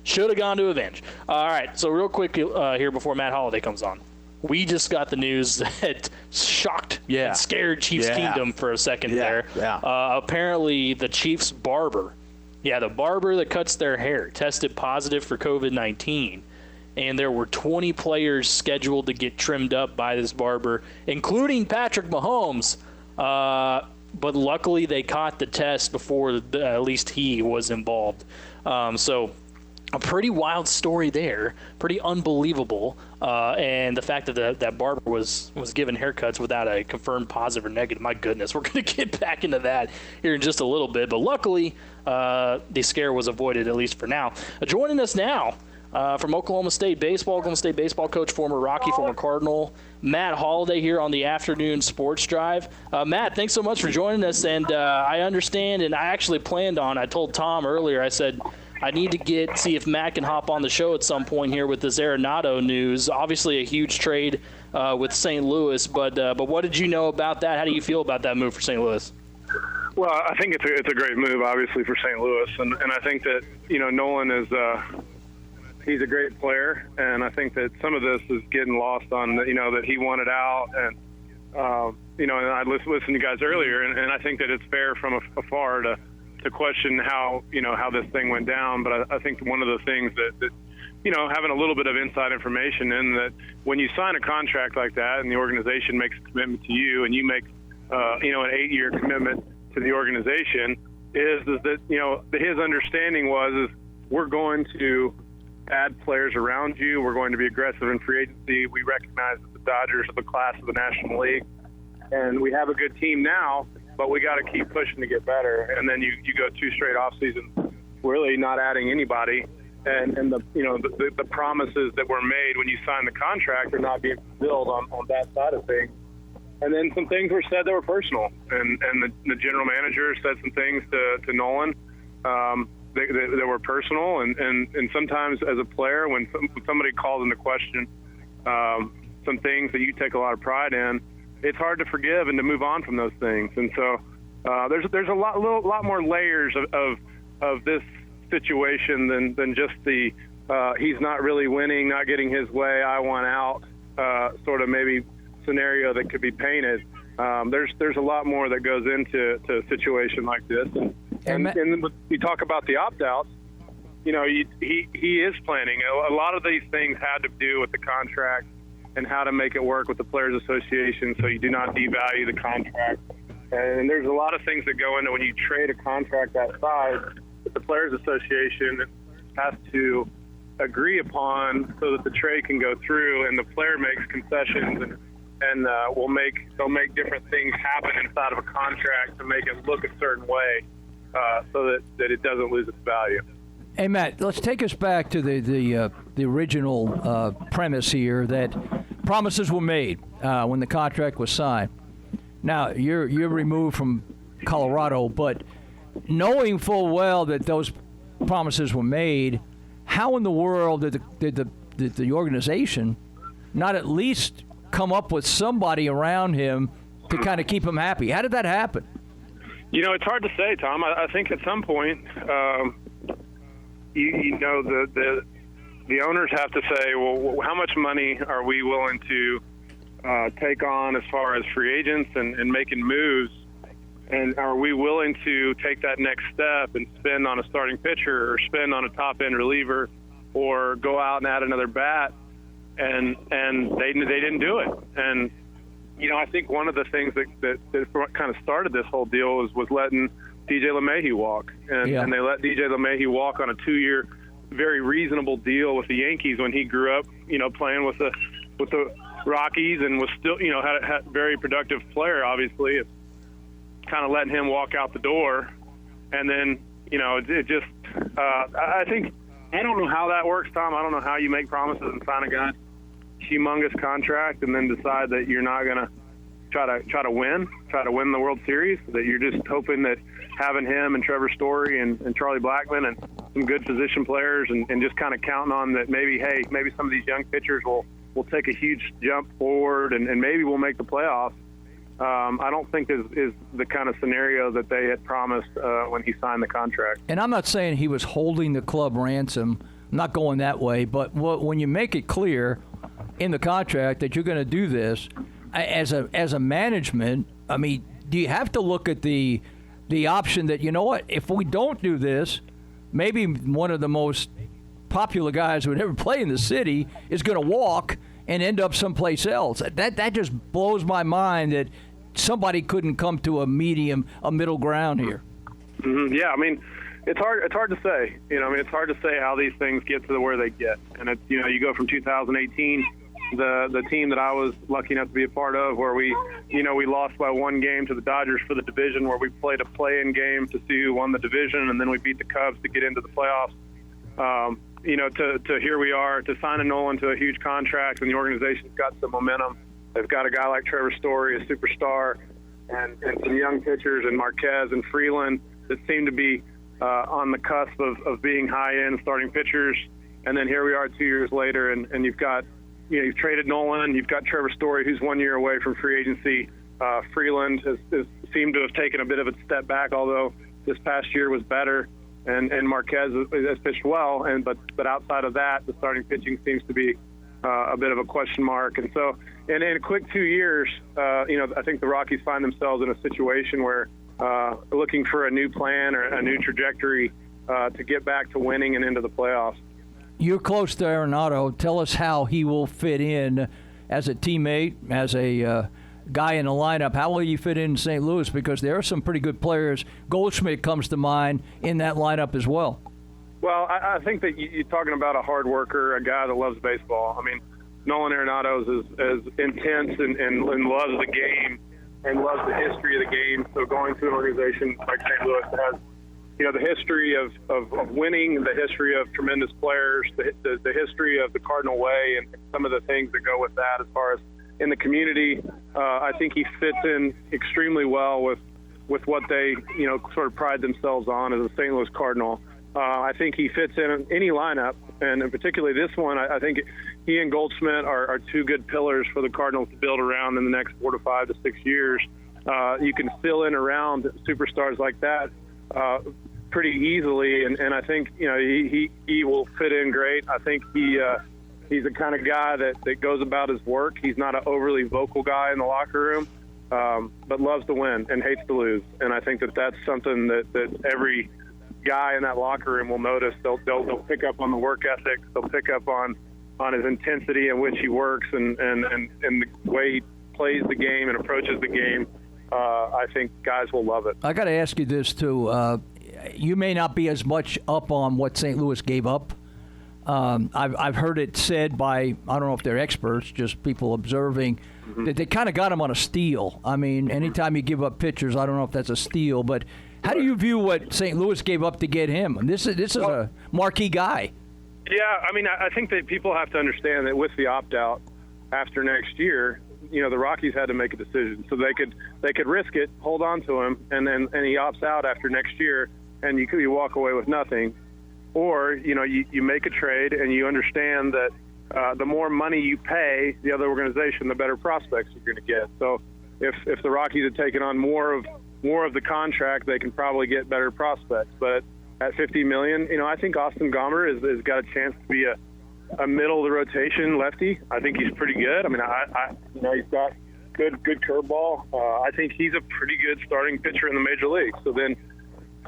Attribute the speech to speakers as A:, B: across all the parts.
A: Should have gone to avenge. All right, so real quick here before Matt Holliday comes on. We just got the news that shocked and scared Chiefs Kingdom for a second there. Yeah. Apparently, the Chiefs barber, the barber that cuts their hair, tested positive for COVID-19. And there were 20 players scheduled to get trimmed up by this barber, including Patrick Mahomes. But luckily, they caught the test before at least he was involved. So a pretty wild story there, pretty unbelievable. And the fact that that barber was given haircuts without a confirmed positive or negative, my goodness, we're going to get back into that here in just a little bit. But luckily, the scare was avoided, at least for now. Joining us now from Oklahoma State baseball coach, former Rocky, former Cardinal, Matt Holliday here on the afternoon sports drive. Matt, thanks so much for joining us. And I understand, and I actually planned on, I told Tom earlier, I said, I need to see if Matt can hop on the show at some point here with this Arenado news. Obviously a huge trade with St. Louis, but what did you know about that? How do you feel about that move for St. Louis?
B: Well, I think it's a great move, obviously, for St. Louis, and I think that Nolan is he's a great player, and I think that some of this is getting lost on that he wanted out, and and I listened to you guys earlier, and I think that it's fair from afar to question how this thing went down. But I think one of the things that having a little bit of inside information in that when you sign a contract like that and the organization makes a commitment to you and you make an 8-year commitment to the organization is that his understanding was we're going to add players around you, we're going to be aggressive in free agency, we recognize that the Dodgers are the class of the National League and we have a good team now, but we got to keep pushing to get better. And then you go 2 straight off seasons really not adding anybody, and the promises that were made when you signed the contract are not being fulfilled on that side of things. And then some things were said that were personal, and the general manager said some things to Nolan that were personal, and sometimes as a player when somebody calls into question some things that you take a lot of pride in, it's hard to forgive and to move on from those things. And so there's a lot more layers of this situation than just the he's not really winning, not getting his way, I want out sort of maybe scenario that could be painted. There's a lot more that goes into a situation like this. And when you talk about the opt-outs, he is planning. A lot of these things had to do with the contract and how to make it work with the Players Association so you do not devalue the contract. And there's a lot of things that go into when you trade a contract that size that the Players Association has to agree upon so that the trade can go through and the player makes concessions and they'll make different things happen inside of a contract to make it look a certain way so that it doesn't lose its value.
C: Hey, Matt, let's take us back to the original premise here that promises were made when the contract was signed. Now, you're removed from Colorado, but knowing full well that those promises were made, how in the world did the organization not at least come up with somebody around him to kind of keep him happy? How did that happen?
B: It's hard to say, Tom. I think at some point, the owners have to say, well, how much money are we willing to take on as far as free agents and making moves? And are we willing to take that next step and spend on a starting pitcher or spend on a top-end reliever or go out and add another bat? And they didn't do it. And, I think one of the things that kind of started this whole deal was letting DJ LeMahieu walk. And they let DJ LeMahieu walk on a 2-year, very reasonable deal with the Yankees when he grew up, playing with the Rockies and was still, had a very productive player, obviously. It's kind of letting him walk out the door. And then, it just, I think, I don't know how that works, Tom. I don't know how you make promises and sign a guy humongous contract and then decide that you're not going to try to win the World Series, that you're just hoping that having him and Trevor Story and Charlie Blackmon and some good position players and just kind of counting on that maybe some of these young pitchers will take a huge jump forward and maybe we'll make the playoffs. I don't think is the kind of scenario that they had promised when he signed the contract.
C: And I'm not saying he was holding the club ransom I'm not going that way. But when you make it clear in the contract that you're going to do this, as a management, I mean, do you have to look at the option that, you know what, if we don't do this, maybe one of the most popular guys who would ever play in the city is going to walk and end up someplace else? That just blows my mind that somebody couldn't come to a middle ground here.
B: Mm-hmm. Yeah, I mean, it's hard to say. It's hard to say how these things get to where they get. And it's, you go from 2018, the team that I was lucky enough to be a part of, where we lost by one game to the Dodgers for the division, where we played a play-in game to see who won the division, and then we beat the Cubs to get into the playoffs. To here we are, to sign a Nolan to a huge contract, and the organization's got some momentum. They've got a guy like Trevor Story, a superstar, and some young pitchers, and Marquez and Freeland that seem to be on the cusp of being high-end starting pitchers. And then here we are 2 years later, and you've got, you've traded Nolan, you've got Trevor Story, who's 1 year away from free agency. Freeland has seemed to have taken a bit of a step back, although this past year was better. And Marquez has pitched well, but outside of that, the starting pitching seems to be a bit of a question mark. And so, in a quick 2 years, I think the Rockies find themselves in a situation where looking for a new plan or a new trajectory to get back to winning and into the playoffs.
C: You're close to Arenado. Tell us how he will fit in as a teammate, as a guy in the lineup. How will you fit in St. Louis? Because there are some pretty good players. Goldschmidt comes to mind in that lineup as well.
B: Well, I think that you're talking about a hard worker, a guy that loves baseball. I mean, Nolan Arenado is as intense and loves the game and loves the history of the game. So going to an organization like St. Louis that has, the history of winning, the history of tremendous players, the history of the Cardinal way, and some of the things that go with that as far as in the community, I think he fits in extremely well with what they, sort of pride themselves on as a St. Louis Cardinal. I think he fits in any lineup, and particularly this one. I think he and Goldschmidt are two good pillars for the Cardinals to build around in the next 4 to 5 to 6 years. You can fill in around superstars like that pretty easily, and I think he will fit in great. I think he's the kind of guy that goes about his work. He's not an overly vocal guy in the locker room, but loves to win and hates to lose. And I think that's something that every guy in that locker room will notice. They'll pick up on the work ethic. They'll pick up on his intensity in which he works and the way he plays the game and approaches the game. I think guys will love it.
C: I got to ask you this, too. You may not be as much up on what St. Louis gave up. I've heard it said by, I don't know if they're experts, just people observing, that they kind of got him on a steal. I mean, anytime you give up pitchers, I don't know if that's a steal, but how do you view what St. Louis gave up to get him? This is a marquee guy.
B: Yeah, I mean, I think that people have to understand that with the opt-out after next year, the Rockies had to make a decision. So they could risk it, hold on to him, and he opts out after next year, and you walk away with nothing. Or, you make a trade and you understand that the more money you pay the other organization, the better prospects you're going to get. So if the Rockies had taken on more of the contract, they can probably get better prospects. But at $50 million, I think Austin Gomber has got a chance to be a middle of the rotation lefty. I think he's pretty good. I mean, he's got good curveball. I think he's a pretty good starting pitcher in the major leagues. So then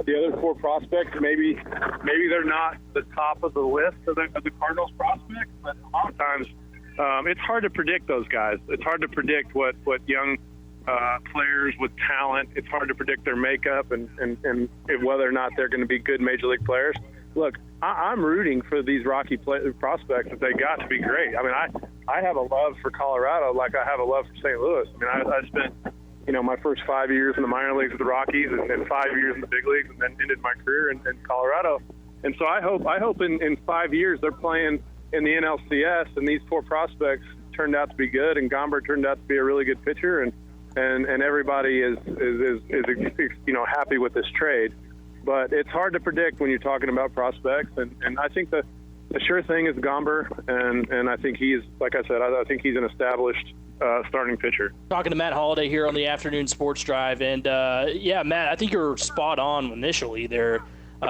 B: the other 4 prospects, maybe they're not the top of the list of the Cardinals prospects, but a lot of times it's hard to predict those guys. It's hard to predict what young players with talent. It's hard to predict their makeup and whether or not they're going to be good major league players. Look, I'm rooting for these Rocky prospects that they got to be great. I mean, I have a love for Colorado like I have a love for St. Louis. I mean, I spent my first 5 years in the minor leagues with the Rockies and 5 years in the big leagues, and then ended my career in Colorado. And so I hope in 5 years they're playing in the NLCS, and these 4 prospects turned out to be good, and Gomber turned out to be a really good pitcher, and everybody is happy with this trade. But it's hard to predict when you're talking about prospects, and I think the sure thing is Gomber, and I think he's, like I said, I think he's an established starting pitcher.
A: Talking to Matt Holliday here on the Afternoon Sports Drive, and Matt, I think you're spot on initially there.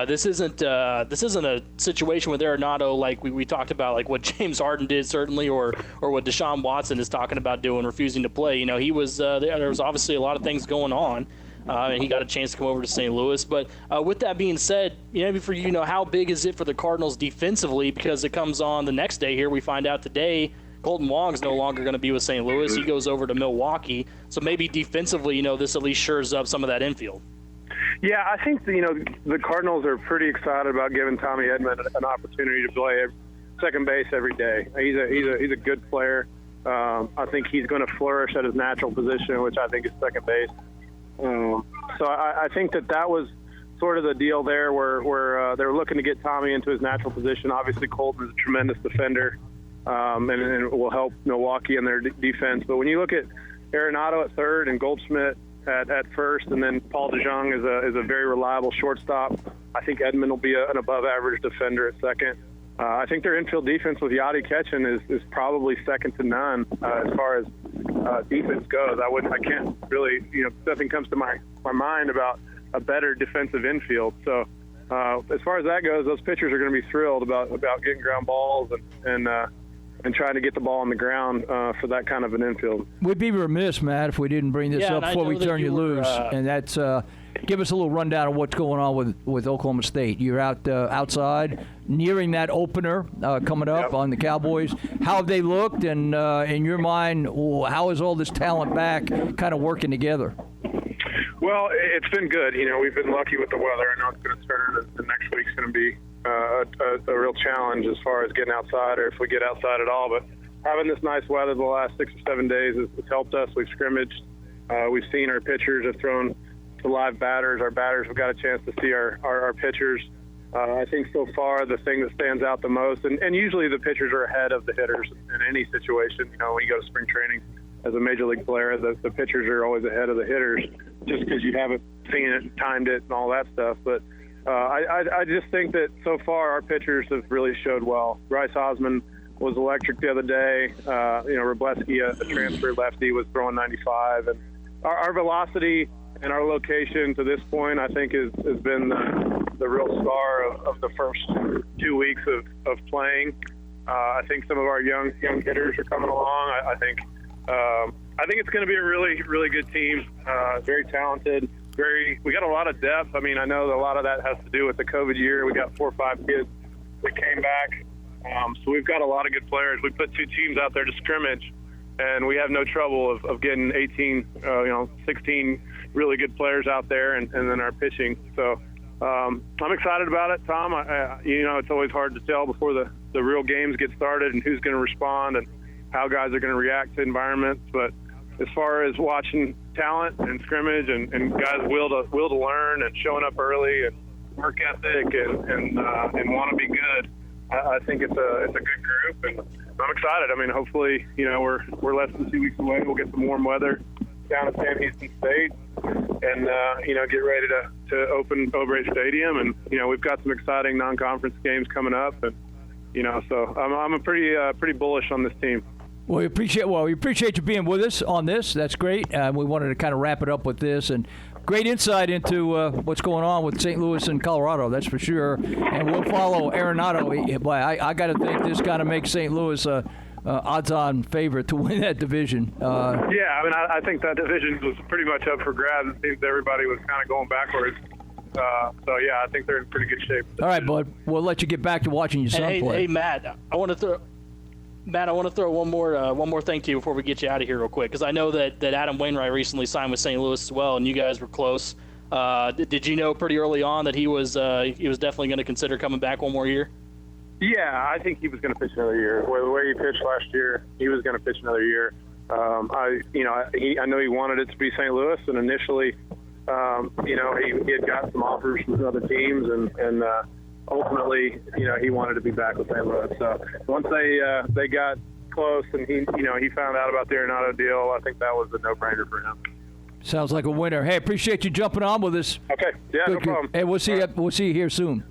A: This isn't a situation with Arenado like we talked about, like what James Harden did certainly, or what Deshaun Watson is talking about doing, refusing to play. He was there was obviously a lot of things going on, and he got a chance to come over to St. Louis. But with that being said, maybe for how big is it for the Cardinals defensively? Because it comes on the next day here. We find out today Colton Wong's no longer going to be with St. Louis. He goes over to Milwaukee. So maybe defensively, this at least shores up some of that infield.
B: Yeah, I think the Cardinals are pretty excited about giving Tommy Edman an opportunity to play second base every day. He's a good player. I think he's going to flourish at his natural position, which I think is second base. So I think that was sort of the deal there, where they're looking to get Tommy into his natural position. Obviously, Colton is a tremendous defender, and it will help Milwaukee in their defense. But when you look at Arenado at third and Goldschmidt at first, and then Paul DeJong is a very reliable shortstop, I think Edman will be an above-average defender at second. I think their infield defense with Yadi catching is probably second to none as far as defense goes. I can't really, nothing comes to my mind about a better defensive infield. So as far as that goes, those pitchers are going to be thrilled about getting ground balls and trying to get the ball on the ground for that kind of an infield.
C: We'd be remiss, Matt, if we didn't bring this up before we turn you loose, and that's give us a little rundown of what's going on with Oklahoma State. You're outside, nearing that opener coming up on the Cowboys. How have they looked, and in your mind, how is all this talent back kind of working together?
B: Well, it's been good. We've been lucky with the weather. I know it's going to turn. The next week's going to be a real challenge as far as getting outside, or if we get outside at all. But having this nice weather the last 6 or 7 days has helped us. We've scrimmaged. We've seen our pitchers have thrown to live batters. Our batters have got a chance to see our pitchers. I think so far the thing that stands out the most, and usually the pitchers are ahead of the hitters in any situation. When you go to spring training as a major league player, the pitchers are always ahead of the hitters just because you haven't seen it, timed it, and all that stuff. But I just think that so far our pitchers have really showed well. Bryce Osmond was electric the other day. Robleski, a transfer lefty, was throwing 95. And our velocity and our location to this point, I think, has been the real star of the first 2 weeks of playing. I think some of our young hitters are coming along. I think it's going to be a really, really good team. Very talented. We got a lot of depth. I mean, I know that a lot of that has to do with the COVID year. We got 4 or 5 kids that came back. So we've got a lot of good players. We put 2 teams out there to scrimmage, and we have no trouble of getting 16 really good players out there, and then our pitching. So I'm excited about it, Tom. It's always hard to tell before the real games get started and who's going to respond and how guys are going to react to environments. But as far as watching talent and scrimmage and guys will to learn and showing up early and work ethic and want to be good, I think it's a good group, and I'm excited. I mean, hopefully, we're less than 2 weeks away. We'll get some warm weather down at Sam Houston State, and get ready to open O'Brien Stadium, and we've got some exciting non-conference games coming up, and so I'm a pretty bullish on this team.
C: Well, we appreciate you being with us on this. That's great. We wanted to kind of wrap it up with this, and great insight into what's going on with St. Louis and Colorado, that's for sure. And we'll follow Arenado. Boy, I got to think this kind of makes St. Louis odds-on favorite to win that division.
B: Yeah, I mean, I think that division was pretty much up for grabs. It seems everybody was kind of going backwards. So, yeah, I think they're in pretty good shape.
C: All right, bud. We'll let you get back to watching your son play.
A: Hey, Matt, I want to throw one more thing to you before we get you out of here real quick, because I know that Adam Wainwright recently signed with St. Louis as well, and you guys were close. Did you know pretty early on that he was definitely going to consider coming back one more year?
B: Yeah, I think he was going to pitch another year. The way he pitched last year, he was going to pitch another year. I know he wanted it to be St. Louis, and initially, he had got some offers from other teams, and ultimately, he wanted to be back with St. Louis. So once they got close, and he found out about the Arenado deal, I think that was a no-brainer for him.
C: Sounds like a winner. Hey, appreciate you jumping on with us.
B: Okay, yeah, no problem.
C: Hey, we'll see you here soon.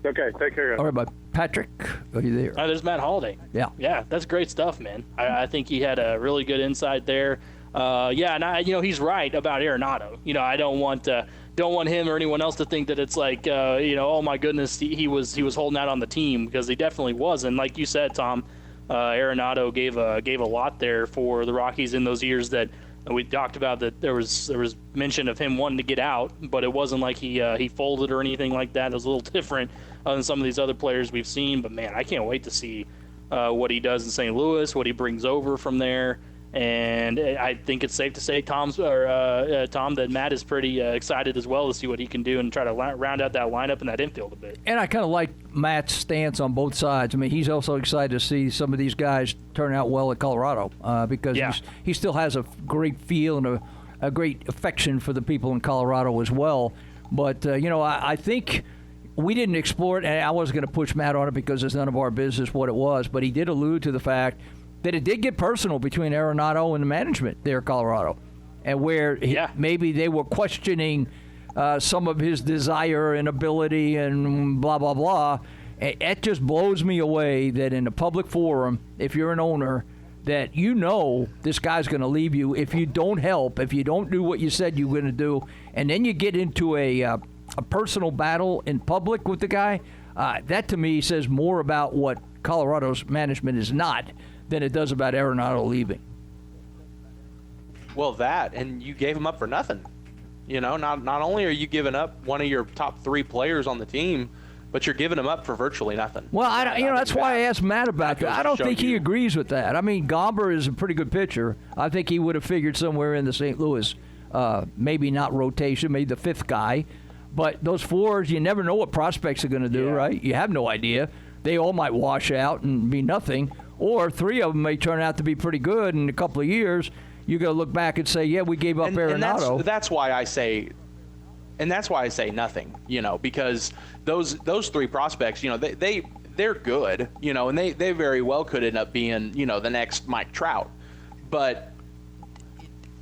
B: Okay, take care, guys.
C: All right, bud. Patrick, are you there?
A: There's Matt Holliday.
C: Yeah,
A: that's great stuff, man. I think he had a really good insight there. and he's right about Arenado. I don't want him or anyone else to think that it's like, oh my goodness, he was holding out on the team, because he definitely was. And like you said, Tom, Arenado gave a lot there for the Rockies in those years that we talked about, that there was mention of him wanting to get out, but it wasn't like he folded or anything like that. It was a little different than some of these other players we've seen. But man, I can't wait to see what he does in St. Louis, what he brings over from there. And I think it's safe to say, Tom, that Matt is pretty excited as well to see what he can do and try to round out that lineup and that infield a bit.
C: And I kind of like Matt's stance on both sides. I mean, he's also excited to see some of these guys turn out well at Colorado because he still has a great feel and a great affection for the people in Colorado as well. But, I think we didn't explore it, and I wasn't going to push Matt on it because it's none of our business what it was, but he did allude to the fact that it did get personal between Arenado and the management there at Colorado, and where maybe they were questioning some of his desire and ability and blah, blah, blah. It just blows me away that in a public forum, if you're an owner, that this guy's going to leave you if you don't help, if you don't do what you said you were going to do, and then you get into a personal battle in public with the guy. That, to me, says more about what Colorado's management is not than it does about Arenado leaving.
D: Well, and you gave him up for nothing. Not only are you giving up one of your top 3 players on the team, but you're giving him up for virtually nothing.
C: Well, that's why I asked Matt about that. I don't think he agrees with that. I mean, Gomber is a pretty good pitcher. I think he would have figured somewhere in the St. Louis, maybe not rotation, maybe the 5th guy. But those 4s, you never know what prospects are going to do, right? You have no idea. They all might wash out and be nothing. Or 3 of them may turn out to be pretty good in a couple of years. You got to look back and say, yeah, we gave up Arenado.
D: And that's why I say nothing, because those 3 prospects, they're good, and they very well could end up being, the next Mike Trout. But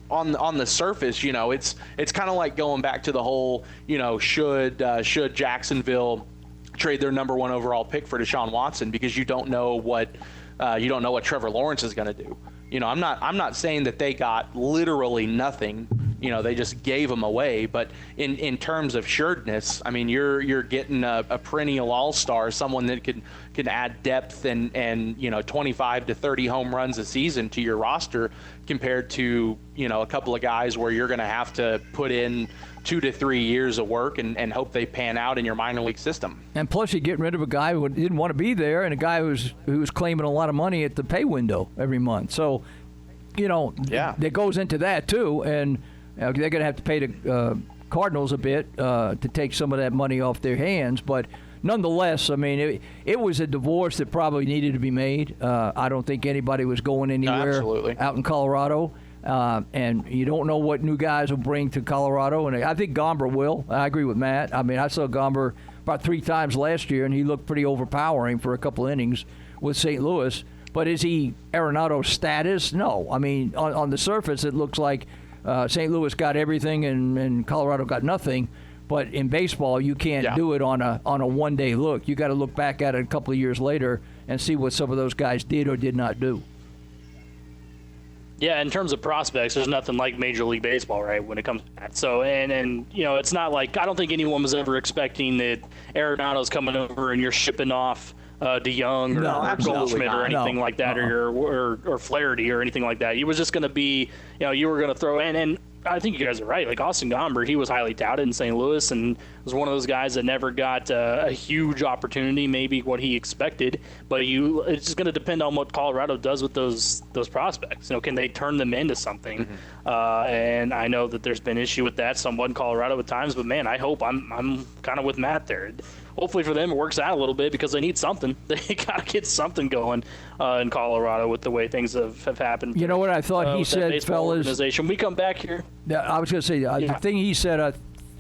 D: on the surface, it's kind of like going back to the whole, should Jacksonville trade their number 1 overall pick for Deshaun Watson, because you don't know what Trevor Lawrence is going to do. I'm not saying that they got literally nothing. They just gave them away. But in terms of sureness, I mean, you're getting a perennial all-star, someone that can add depth and 25 to 30 home runs a season to your roster, compared to a couple of guys where you're going to have to put in 2 to 3 years of work and hope they pan out in your minor league system.
C: And plus, you're getting rid of a guy who didn't want to be there, and a guy who was claiming a lot of money at the pay window every month. So, that goes into that too, and they're going to have to pay the Cardinals a bit to take some of that money off their hands. But nonetheless, I mean, it was a divorce that probably needed to be made. I don't think anybody was going anywhere out in Colorado. And you don't know what new guys will bring to Colorado. And I think Gomber will. I agree with Matt. I mean, I saw Gomber about 3 times last year, and he looked pretty overpowering for a couple innings with St. Louis. But is he Arenado's status? No. I mean, on the surface, it looks like St. Louis got everything and Colorado got nothing. But in baseball, you can't do it on a one-day look. You got to look back at it a couple of years later and see what some of those guys did or did not do.
A: Yeah, in terms of prospects, there's nothing like Major League Baseball, right, when it comes to that. So, and it's not like, I don't think anyone was ever expecting that Arenado's coming over and you're shipping off DeYoung or Goldschmidt or anything like that, or Flaherty or anything like that. He was just going to be, you were going to throw in, and I think you guys are right. Like Austin Gomber, he was highly touted in St. Louis and was one of those guys that never got a huge opportunity, maybe what he expected. But it's just going to depend on what Colorado does with those prospects. Can they turn them into something? Mm-hmm. And I know that there's been issue with that somewhat in Colorado at times. But man, I hope I'm kind of with Matt there. Hopefully for them it works out a little bit because they need something. They got to get something going in Colorado with the way things have happened.
C: You know what I thought he said, fellas?
A: Organization. We come back here.
C: I was going to say the thing he said,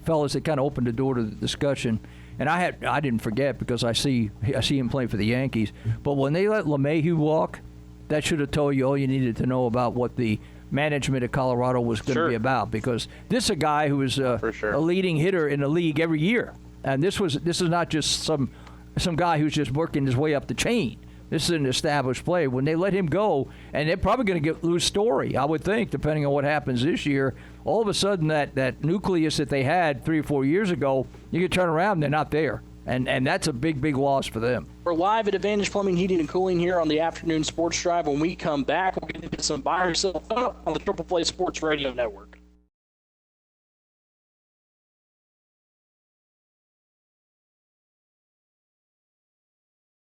C: fellas, that kind of opened the door to the discussion. And I didn't forget because I see him playing for the Yankees. But when they let LeMahieu walk, that should have told you all you needed to know about what the management of Colorado was going to be about. Because this is a guy who is a leading hitter in the league every year. And this is not just some guy who's just working his way up the chain. This is an established player. When they let him go, and they're probably going to lose Story, I would think, depending on what happens this year. All of a sudden, that nucleus that they had 3 or 4 years ago, you can turn around and they're not there. And that's a big, big loss for them.
A: We're live at Advantage Plumbing, Heating, and Cooling here on the Afternoon Sports Drive. When we come back, we'll get into some Buy or Sell on the Triple Play Sports Radio Network.